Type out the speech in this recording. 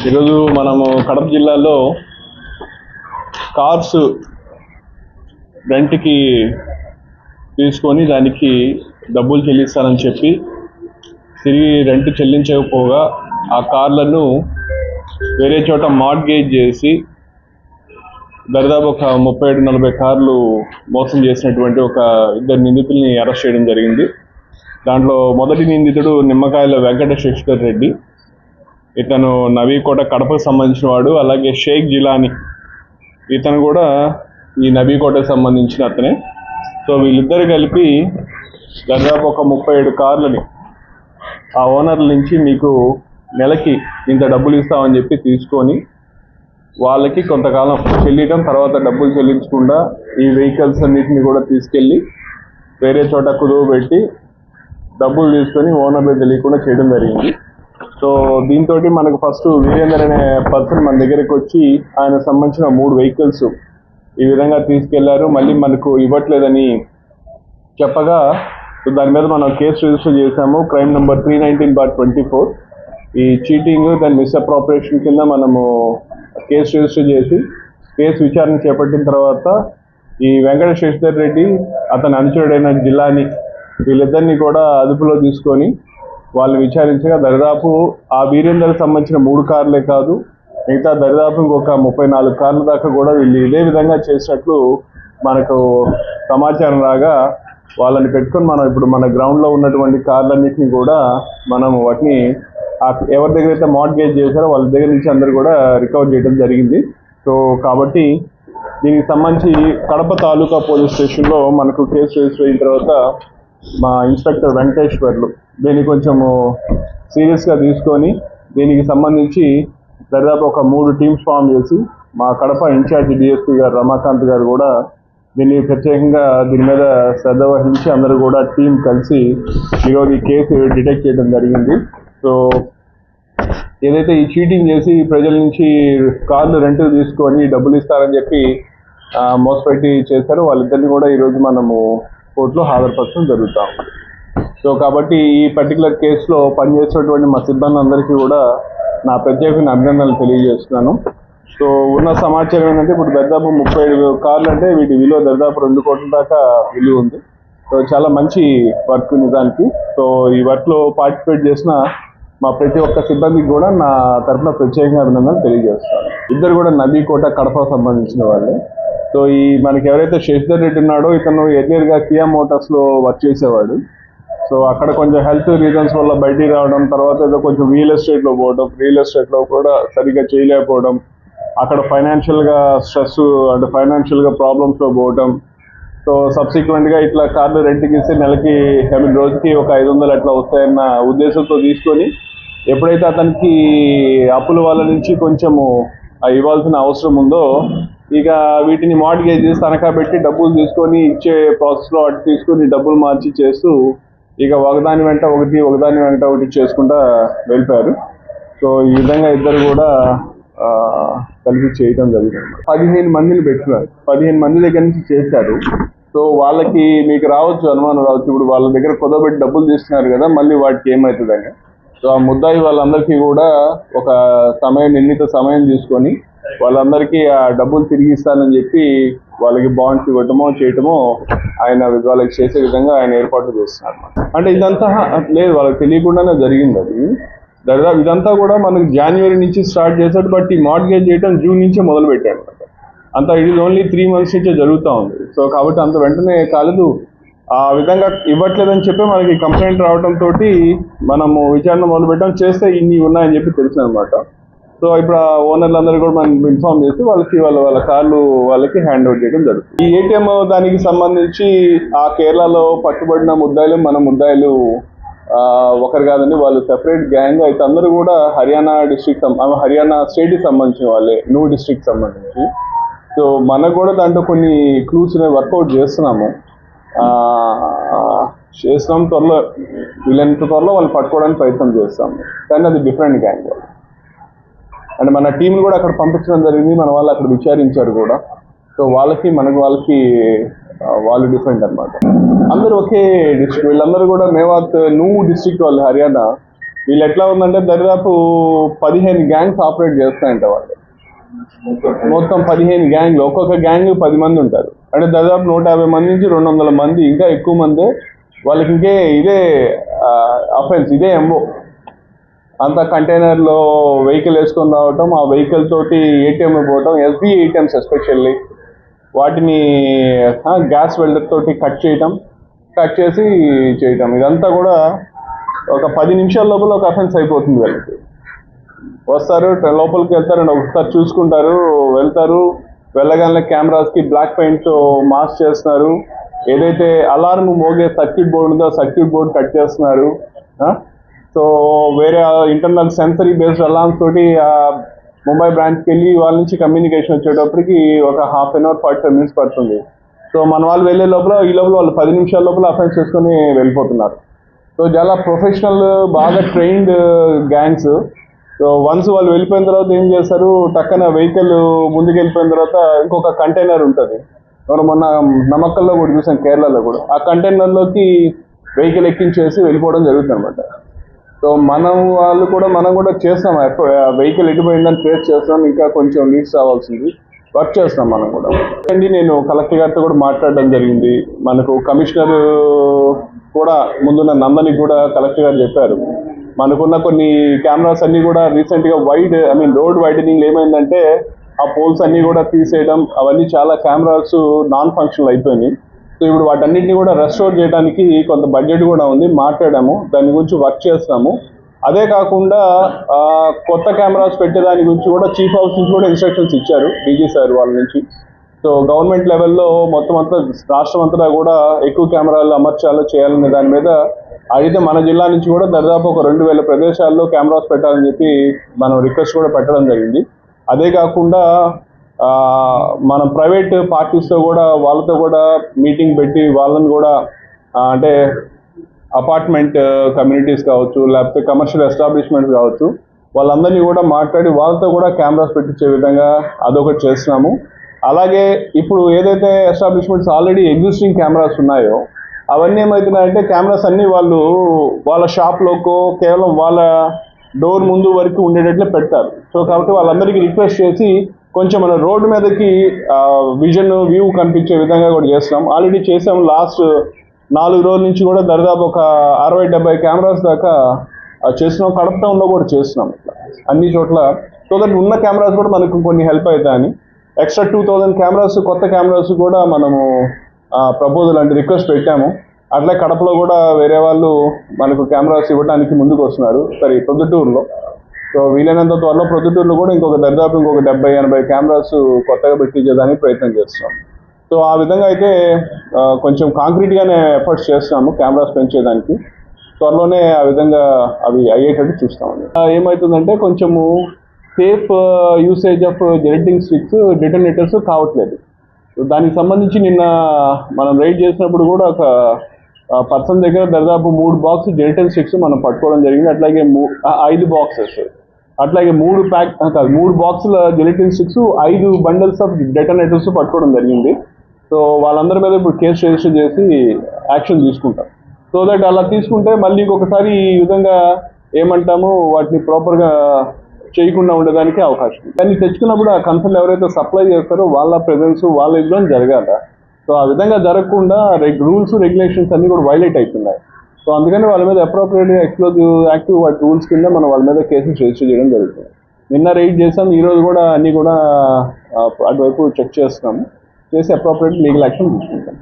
ఈరోజు మనము కడప జిల్లాలో కార్స్ రెంట్కి తీసుకొని దానికి డబ్బులు చెల్లిస్తానని చెప్పి తిరిగి రెంట్ చెల్లించకపోగా ఆ కార్లను వేరే చోట మార్ట్గేజ్ చేసి దాదాపు ఒక 37-40 కార్లు మోసం చేసినటువంటి ఒక ఇద్దరు నిందితుల్ని అరెస్ట్ చేయడం జరిగింది. దాంట్లో మొదటి నిందితుడు నిమ్మకాయల వెంకటశేఖర్ రెడ్డి, ఇతను నవీకోట కడపకు సంబంధించిన వాడు. అలాగే షేక్ జిలానీ, ఇతను కూడా ఈ నవీకోటకు సంబంధించిన అతనే. సో వీళ్ళిద్దరు కలిపి దాదాపు ఒక 37 కార్లని ఆ ఓనర్ల నుంచి మీకు నెలకి ఇంత డబ్బులు ఇస్తామని చెప్పి తీసుకొని వాళ్ళకి కొంతకాలం చెల్లియడం, తర్వాత డబ్బులు చెల్లించకుండా ఈ వెహికల్స్ అన్నిటిని కూడా తీసుకెళ్ళి వేరే చోట కుదువు పెట్టి డబ్బులు తీసుకొని ఓనర్లు తెలియకుండా చేయడం జరిగింది. సో దీంతో మనకు ఫస్ట్ వీరేందర్ అనే పర్సన్ మన దగ్గరికి వచ్చి ఆయన సంబంధించిన 3 వెహికల్స్ ఈ విధంగా తీసుకెళ్లారు, మళ్ళీ మనకు ఇవ్వట్లేదని చెప్పగా దాని మీద మనం కేసు రిజిస్టర్ చేశాము. Crime number 319/24. ఈ చీటింగ్ దాని మిస్అప్రోప్రియేషన్ కింద మనము కేసు రిజిస్టర్ చేసి కేసు విచారణ చేపట్టిన తర్వాత ఈ వెంకటశేఖర్ రెడ్డి, అతని అనుచరుడైన జిల్లాని, వీళ్ళిద్దరిని కూడా అదుపులో తీసుకొని వాళ్ళు విచారించగా దరిదాపు ఆ వీరేందర్కి సంబంధించిన 3 కార్లే కాదు, మిగతా దరిదాపు ఇంకొక 34 కార్ల దాకా కూడా వీళ్ళు ఇదే విధంగా చేసినట్లు మనకు సమాచారం రాగా వాళ్ళని పెట్టుకొని మనం ఇప్పుడు మన గ్రౌండ్లో ఉన్నటువంటి కార్లన్నింటినీ కూడా మనము వాటిని ఎవరి దగ్గర అయితే మార్ట్గేజ్ చేశారో వాళ్ళ దగ్గర నుంచి అందరూ కూడా రికవర్ చేయడం జరిగింది. సో కాబట్టి దీనికి సంబంధించి కడప తాలూకా పోలీస్ స్టేషన్లో మనకు కేసు రిజిస్టర్ అయిన తర్వాత మా ఇన్స్పెక్టర్ వెంకటేశ్వర్లు దీన్ని కొంచెము సీరియస్గా తీసుకొని దీనికి సంబంధించి దాదాపు ఒక 3 టీమ్స్ ఫామ్ చేసి మా కడప ఇన్ఛార్జ్ డిఎస్పీ గారు రమాకాంత్ గారు కూడా దీన్ని ప్రత్యేకంగా దీని మీద శ్రద్ధ వహించి అందరూ కూడా టీం కలిసి ఈరోజు ఈ కేసు డిటెక్ట్ చేయడం జరిగింది. సో ఏదైతే ఈ చీటింగ్ చేసి ప్రజల నుంచి కార్లు రెంట్ తీసుకొని డబ్బులు ఇస్తారని చెప్పి మోసపెట్టి చేశారో వాళ్ళిద్దరిని కూడా ఈరోజు మనము కోర్టులో హాజరుపరచడం జరుగుతాం. సో కాబట్టి ఈ పర్టికులర్ కేసులో పనిచేసేటువంటి మా సిబ్బంది అందరికీ కూడా నా ప్రత్యేకమైన అభినందనలు తెలియజేస్తున్నాను. సో ఉన్న సమాచారం ఏంటంటే ఇప్పుడు దాదాపు 37 కార్లు అంటే వీటి విలువ దాదాపు 2 కోట్ల దాకా విలువ ఉంది. సో చాలా మంచి వర్క్ నిజానికి. సో ఈ వర్క్లో పార్టిసిపేట్ చేసిన మా ప్రతి ఒక్క సిబ్బందికి కూడా నా తరఫున ప్రత్యేకంగా అభినందనలు తెలియజేస్తాను. ఇద్దరు కూడా నవీకోట కడపకు సంబంధించిన వాళ్ళే. సో ఈ మనకి ఎవరైతే శశిధర్ రెడ్డి ఉన్నాడో ఇతను ఎర్లియర్గా కియా మోటార్స్లో వర్క్ చేసేవాడు. సో అక్కడ కొంచెం హెల్త్ రీజన్స్ వల్ల బయటికి రావడం, తర్వాత ఏదో కొంచెం రియల్ ఎస్టేట్లో పోవడం, రియల్ ఎస్టేట్లో కూడా సరిగ్గా చేయలేకపోవడం, అక్కడ ఫైనాన్షియల్గా స్ట్రెస్ అంటే ఫైనాన్షియల్గా ప్రాబ్లమ్స్లో పోవడం. సో సబ్సిక్వెంట్గా ఇట్లా కార్లు రెంట్కి ఇస్తే నెలకి రోజుకి ఒక 500 అట్లా వస్తాయన్న ఉద్దేశంతో తీసుకొని ఎప్పుడైతే అతనికి అప్పుల వాళ్ళ నుంచి కొంచెము ఇవ్వాల్సిన అవసరం ఉందో ఇక వీటిని మార్ట్గేజ్ చేసి తనఖా పెట్టి డబ్బులు తీసుకొని ఇచ్చే ప్రాసెస్లో అటు తీసుకొని డబ్బులు మార్చి చేస్తూ ఇక ఒకదాని వెంట ఒకటి చేసుకుంటా వెళ్ళిపోయారు. సో ఈ విధంగా ఇద్దరు కూడా కలిపి చేయడం జరిగింది. 15 మందిని పెట్టినారు, 15 మంది దగ్గర నుంచి చేశారు. సో వాళ్ళకి మీకు రావచ్చు అనుమానం రావచ్చు, ఇప్పుడు వాళ్ళ దగ్గర కుదబెట్టి డబ్బులు తీసుకున్నారు కదా మళ్ళీ వాటికి ఏమవుతుందని. సో ఆ ముద్దాయి వాళ్ళందరికీ కూడా ఒక నిర్ణీత సమయం తీసుకొని వాళ్ళందరికీ ఆ డబ్బులు తిరిగి ఇస్తానని చెప్పి వాళ్ళకి బాండ్స్ ఇవ్వటమో చేయటమో ఆయన వాళ్ళకి చేసే విధంగా ఆయన ఏర్పాట్లు చేస్తున్నారు. అంటే ఇదంతా లేదు, వాళ్ళకి తెలియకుండానే జరిగింది. అది దాదాపు ఇదంతా కూడా మనకు జనవరి నుంచి స్టార్ట్ చేశాడు, బట్ ఈ మార్ట్గేజ్ చేయడం జూన్ నుంచే మొదలు పెట్టాడు. అంతా ఇట్ ఈజ్ ఓన్లీ 3 months నుంచే జరుగుతూ ఉంది. సో కాబట్టి అంత వెంటనే కాలేదు, ఆ విధంగా ఇవ్వట్లేదని చెప్పి మనకి కంప్లైంట్ రావడంతో మనము విచారణ మొదలు పెట్టాం. చేస్తే ఇన్ని ఉన్నాయని చెప్పి తెలిసిందనమాట. సో ఇప్పుడు ఆ ఓనర్లందరూ కూడా మనం ఇన్ఫార్మ్ చేసి వాళ్ళ కార్లు వాళ్ళకి హ్యాండ్ ఓవర్ చేయడం జరుగుతుంది. ఈ ఏటీఎం దానికి సంబంధించి ఆ కేరళలో పట్టుబడిన ముద్దాయిలు మన ముద్దాయిలు ఒకరు కాదండి, వాళ్ళు సెపరేట్ గ్యాంగ్. అయితే అందరూ కూడా హర్యానా స్టేట్కి సంబంధించిన వాళ్ళే, నూరు డిస్ట్రిక్ట్ సంబంధించి. సో మనకు కూడా దాంట్లో కొన్ని క్లూస్ వర్కౌట్ చేస్తున్నాం. త్వరలో వీళ్ళంత త్వరలో వాళ్ళు పట్టుకోవడానికి ప్రయత్నం చేస్తాము. కానీ అది డిఫరెంట్ గ్యాంగ్ వాళ్ళు. అండ్ మన టీంని కూడా అక్కడ పంపించడం జరిగింది, మన వాళ్ళు అక్కడ విచారించారు కూడా. సో వాళ్ళకి వాళ్ళు డిఫరెంట్ అనమాట. అందరూ ఒకే డిస్ట్రిక్ట్, వీళ్ళందరూ కూడా మేవాత్ నూహ్ డిస్ట్రిక్ట్ వాళ్ళు, హర్యానా. వీళ్ళు ఎట్లా ఉందంటే దాదాపు 15 గ్యాంగ్స్ ఆపరేట్ చేస్తాయంట వాళ్ళు. మొత్తం 15 గ్యాంగ్లు, ఒక్కొక్క గ్యాంగ్ 10 మంది ఉంటారు. అంటే దాదాపు 150 మంది నుంచి 200 మంది, ఇంకా ఎక్కువ మంది వాళ్ళకి ఇదే అఫెన్స్, ఇదే ఎంఓ. అంతా కంటైనర్లో వెహికల్ వేసుకొని రావటం, ఆ వెహికల్ తోటి ఏటీఎం పోవటం, ఎస్బీ ఏటీఎంస్ ఎస్పెషల్లీ వాటిని గ్యాస్ వెల్డర్ తోటి కట్ చేసి చేయటం. ఇదంతా కూడా ఒక 10 నిమిషాల లోపల ఒక అఫెన్స్ అయిపోతుంది. వాళ్ళకి వస్తారు, లోపలికి వెళ్తారు, ఒకసారి చూసుకుంటారు, వెళ్తారు. వెళ్ళగానే కెమెరాస్కి బ్లాక్ పెయింట్ మాస్క్ చేస్తున్నారు. ఏదైతే అలారం మోగే సర్క్యూట్ బోర్డు ఉందో సర్క్యూట్ బోర్డు కట్ చేస్తున్నారు. సో వేరే ఇంటర్నల్ సెన్సరీ బేస్డ్ అలార్మ్స్ తోటి ముంబై బ్రాంచ్కి వెళ్ళి వాళ్ళ నుంచి కమ్యూనికేషన్ వచ్చేటప్పటికి ఒక 1/2 అవర్ 45 మినిట్స్ పడుతుంది. సో మన వాళ్ళు వెళ్ళే లోపల వాళ్ళు 10 నిమిషాల లోపల అఫెన్స్ చేసుకొని వెళ్ళిపోతున్నారు. సో చాలా ప్రొఫెషనల్, బాగా ట్రైన్డ్ గ్యాంగ్స్. సో వన్స్ వాళ్ళు వెళ్ళిపోయిన తర్వాత ఏం చేస్తారు, టక్కన వెహికల్ ముందుకు వెళ్ళిపోయిన తర్వాత ఇంకొక కంటైనర్ ఉంటుంది. మొన్న నమక్కల్లో కూడా చూసాం, కేరళలో కూడా. ఆ కంటైనర్లోకి వెహికల్ ఎక్కించేసి వెళ్ళిపోవడం జరుగుతుంది అనమాట. సో మనం కూడా చేస్తాం, వెహికల్ ఎటుపోయిందని ట్రేస్ చేస్తాం. ఇంకా కొంచెం లీడ్స్ రావాల్సింది, వర్క్ చేస్తాం మనం కూడా. అండి నేను కలెక్టర్ గారితో కూడా మాట్లాడడం జరిగింది. మనకు కమిషనర్ కూడా ముందున్న నందని కూడా కలెక్టర్ గారు చెప్పారు, మనకున్న కొన్ని కెమెరాస్ అన్ని కూడా రీసెంట్గా రోడ్ వైడనింగ్ ఏమైందంటే ఆ పోల్స్ అన్ని కూడా తీసేయడం, అవన్నీ చాలా కెమెరాస్ నాన్ ఫంక్షనల్ అయిపోయినాయి. సో ఇప్పుడు వాటన్నిటిని కూడా రెస్టోర్ చేయడానికి కొంత బడ్జెట్ కూడా ఉంది, మాట్లాడాము, దాని గురించి వర్క్ చేస్తాము. అదే కాకుండా కొత్త కెమెరాస్ పెట్టేదాని గురించి కూడా చీఫ్ హౌస్ నుంచి కూడా ఇన్స్ట్రక్షన్స్ ఇచ్చారు డీజీ సార్ వాళ్ళ నుంచి. సో గవర్నమెంట్ లెవెల్లో మొత్తం అంతా రాష్ట్రం అంతటా కూడా ఎక్కువ కెమెరాలు అమర్చాలో చేయాలనే దాని మీద అయితే మన జిల్లా నుంచి కూడా దాదాపు ఒక 2000 ప్రదేశాల్లో కెమెరాస్ పెట్టాలని చెప్పి మనం రిక్వెస్ట్ కూడా పెట్టడం జరిగింది. అదే కాకుండా మనం ప్రైవేట్ పార్టీస్తో కూడా వాళ్ళతో కూడా మీటింగ్ పెట్టి వాళ్ళని కూడా అంటే అపార్ట్మెంట్ కమ్యూనిటీస్ కావచ్చు, లేకపోతే కమర్షియల్ ఎస్టాబ్లిష్మెంట్స్ కావచ్చు, వాళ్ళందరినీ కూడా మాట్లాడి వాళ్ళతో కూడా కెమెరాస్ పెట్టించే విధంగా అదొకటి చేస్తున్నాము. అలాగే ఇప్పుడు ఏదైతే ఎస్టాబ్లిష్మెంట్స్ ఆల్రెడీ ఎగ్జిస్టింగ్ కెమెరాస్ ఉన్నాయో అవన్నీ ఏమవుతున్నాయంటే కెమెరాస్ అన్నీ వాళ్ళు వాళ్ళ షాప్లోకో కేవలం వాళ్ళ డోర్ ముందు వరకు ఉండేటట్లు పెడతారు. సో కాబట్టి వాళ్ళందరికీ రిక్వెస్ట్ చేసి కొంచెం మన రోడ్డు మీదకి వ్యూ కనిపించే విధంగా కూడా చేస్తున్నాం. ఆల్రెడీ చేసాం, లాస్ట్ 4 రోజుల నుంచి కూడా దాదాపు ఒక 60-70 కెమెరాస్ దాకా చేస్తున్నాం. కడప టౌన్లో కూడా చేస్తున్నాం ఇట్లా అన్ని చోట్ల. సో దట్ ఉన్న కెమెరాస్ కూడా మనకు కొన్ని హెల్ప్ అవుతాయని ఎక్స్ట్రా 2000 కెమెరాస్, కొత్త కెమెరాస్ కూడా మనము ప్రపోజల్ అంటే రిక్వెస్ట్ పెట్టాము. అట్లే కడపలో కూడా వేరే వాళ్ళు మనకు కెమెరాస్ ఇవ్వడానికి ముందుకు వస్తున్నారు, ప్రొద్దుటూరులో. సో వీలైనంత త్వరలో ప్రొద్దుటూరులో కూడా దాదాపు ఇంకొక 70-80 కెమెరాస్ కొత్తగా పెట్టించేదానికి ప్రయత్నం చేస్తున్నాం. సో ఆ విధంగా అయితే కొంచెం కాంక్రీట్గానే ఎఫర్ట్స్ చేస్తున్నాము కెమెరాస్ పెంచేదానికి. త్వరలోనే ఆ విధంగా అవి అయ్యేటట్టు చూస్తామండి. ఏమవుతుందంటే కొంచెము safe usage of generating sticks, detonators కావట్లేదు. దానికి సంబంధించి నిన్న మనం రైడ్ చేసినప్పుడు కూడా ఒక పర్సన్ దగ్గర దాదాపు 3 బాక్స్ జెనరేటింగ్ స్టిక్స్ మనం పట్టుకోవడం జరిగింది. అట్లాగే 5 బాక్సెస్, అట్లాగే 3 బాక్సుల generating sticks, 5 bundles of detonators పట్టుకోవడం జరిగింది. సో వాళ్ళందరి మీద ఇప్పుడు కేసు రిజిస్టర్ చేసి యాక్షన్ తీసుకుంటాం. సో దట్ అలా తీసుకుంటే మళ్ళీ ఇంకొకసారి ఈ విధంగా ఏమంటాము వాటిని ప్రాపర్గా చేయకుండా ఉండడానికి అవకాశం ఉంది. కానీ తెచ్చుకున్నప్పుడు ఆ కన్సర్న్ ఎవరైతే సప్లై చేస్తారో వాళ్ళ ప్రెజెన్స్, వాళ్ళ ఇదిలో జరగాల. సో ఆ విధంగా జరగకుండా రూల్స్, రెగ్యులేషన్స్ అన్నీ కూడా వైలేట్ అవుతున్నాయి. సో అందుకని వాళ్ళ మీద అప్రోప్రియేట్గా ఎక్స్ప్లోజివ్ యాక్టివ్ వాటి రూల్స్ కింద మనం వాళ్ళ మీద కేసులు రిజిస్టర్ చేయడం జరుగుతుంది. నిన్న రైడ్ చేసాం, ఈరోజు కూడా అన్నీ కూడా అటువైపు చెక్ చేస్తున్నాము, చేసి అప్రోప్రియేట్ లీగల్ యాక్షన్ తీసుకుంటాం.